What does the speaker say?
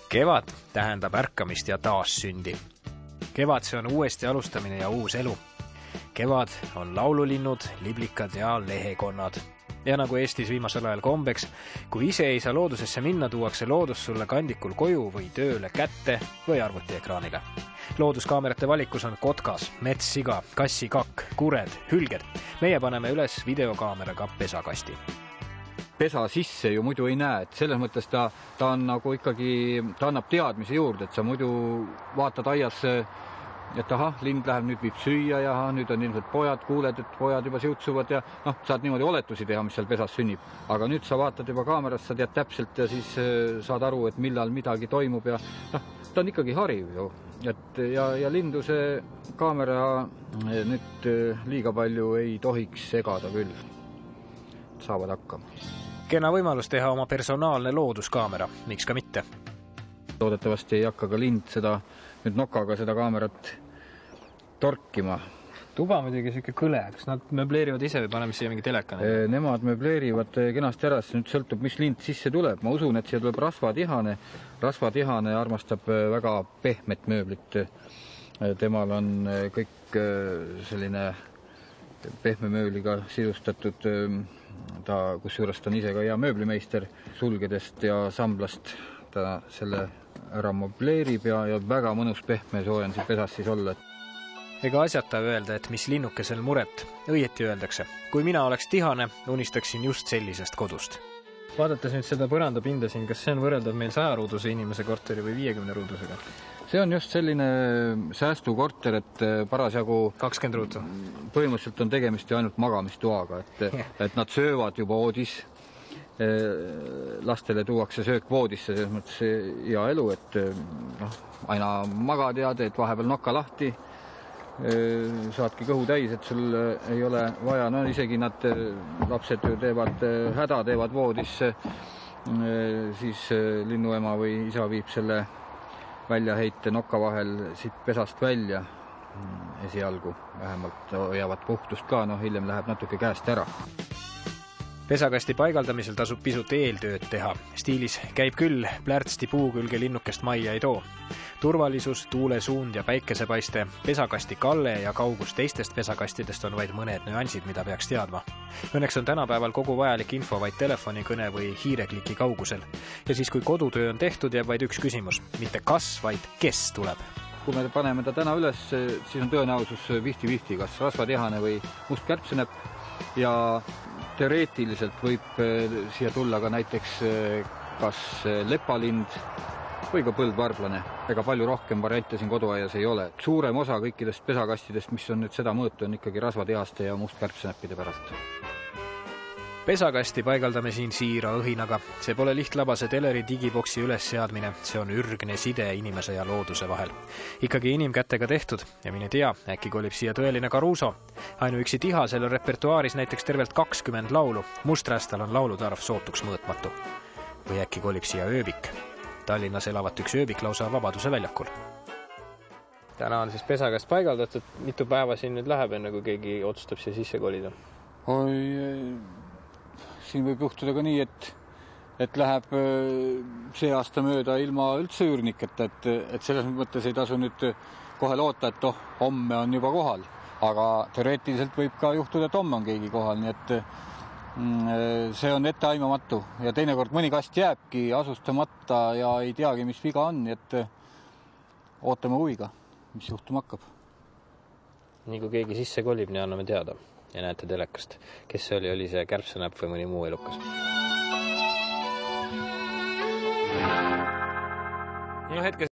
Kevad tähendab ärkamist ja taassündi. Kevad see on uuesti alustamine ja uus elu. Kevad on laululinnud, liblikad ja lehekonnad. Ja nagu Eestis viimasel ajal kombeks, kui ise ei saa loodusesse minna, tuuakse loodus sulle kandikul koju või tööle kätte või arvutiekraanile. Looduskaamerate valikus on kotkas, metssiga, kassikakk, kured, hülged. Meie paneme üles videokaameraga pesakasti. Pesa sisse ju muidu ei näe, et selles mõttes ta on nagu ikkagi, ta annab teadmise juurde, et sa muidu vaatad aias, et ahah, lind läheb, nüüd viib süüa ja nüüd on ilmselt pojad, kuuled, et pojad juba siutsuvad ja saad niimoodi oletusi teha, mis seal pesas sünnib. Aga nüüd sa vaatad juba kaamerast, sa tead täpselt ja siis saad aru, et millal midagi toimub ja ta on ikkagi hariv ju. Ja lindu see kaamera nüüd liiga palju ei tohiks segada küll. Saavad hakkama. Kena võimalus teha oma personaalne looduskaamera, miks ka mitte. Loodetavasti ei hakka ka lind seda nüüd nokaga seda kaamerat torkima. Tuba muidugi siuke kõle, kas nad möbleerivad ise või paneme siia mingi teleka? Nemad möbleerivad kenasti ära, nüüd sõltub, mis lind sisse tuleb. Ma usun, et siia tuleb rasvatihane. Rasvatihane armastab väga pehmet mööblit. Temal on kõik selline pehme mööbliga sidustatud. Kusjuures ta on ise ka hea mööblimeister, sulgedest ja samblast ta selle ära möbleerib ja väga mõnus pehme soojan siin pesas siis olla. Ega asjata öelda, et mis linnukesel muret, õieti öeldakse. Kui mina oleks tihane, unistaksin just sellisest kodust. Vaadates nüüd seda põrandapinda siin, kas see on võrreldav meil 100-ruuduse inimese korteri või 50-ruudusega? See on just selline säästukorter, et parasjagu 20 ruutu. Põhimõtteliselt on tegemist ju ainult magamistoaga, et nad söövad juba voodis. Lastele tuuakse söök voodisse, selles mõttes hea elu, et aina magad ja teed vahepeal nokka lahti, saadki kõhu täis, et sul ei ole vaja, isegi nad lapsed teevad häda, teevad voodisse, siis linnuema või isa viib selle väljaheite nokka vahel siit pesast välja esialgu, vähemalt hoiavad puhtust ka, hiljem läheb natuke käest ära. Pesakasti paigaldamisel tasub pisut eeltööd teha. Stiilis käib küll, plärtsti puu külge linnukest majja ei too. Turvalisus, tuulesuund ja päikesepaiste, pesakasti kalle ja kaugus teistest pesakastidest on vaid mõned nüansid, mida peaks teadma. Õnneks on tänapäeval kogu vajalik info vaid telefonikõne või hiirekliki kaugusel. Ja siis, kui kodutöö on tehtud, jääb vaid üks küsimus. Mitte kas, vaid kes tuleb. Kui me paneme ta täna üles, siis on tõenäosus 50-50, kas rasvatihane või must kärbsenepp ja teoreetiliselt võib siia tulla ka näiteks kas lepalind või ka põldvarblane. Ega palju rohkem variante siin koduaias ei ole. Suurem osa kõikidest pesakastidest, mis on nüüd seda mõõtu, on ikkagi rasvatihaste ja mustkärbseneppide pärast. Pesakasti paigaldame siin siira õhinaga. See pole lihtlabase teleri digiboksi ülesseadmine, see on ürgne side inimese ja looduse vahel. Ikkagi inimkätega tehtud ja mine tea, äkki kolib siia tõeline Caruso. Ainuüksi tihasel on repertuaaris näiteks tervelt 20 laulu. Musträstal on laulutarv sootuks mõõtmatu. Või äkki kolib siia ööbik. Tallinnas elavat üks ööbik lausa Vabaduse väljakul. Täna on siis pesakast paigaldatud. Mitu päeva siin nüüd läheb, enne kui keegi otsustab siia sisse kolida? Siin võib juhtuda ka nii, et läheb see aasta mööda ilma üldse üürniketa, et selles mõttes ei tasu nüüd kohe loota, et homme on juba kohal. Aga teoreetiliselt võib ka juhtuda, et homme on keegi kohal, nii et see on etteaimamatu. Ja teinekord mõni kast jääbki asustamata ja ei teagi, mis viga on, nii et ootame huviga, mis juhtuma hakkab. Nii kui keegi sisse kolib, nii anname teada. Ja näete telekast. Kes see oli see kärbsenäpp või mõni muu elukas?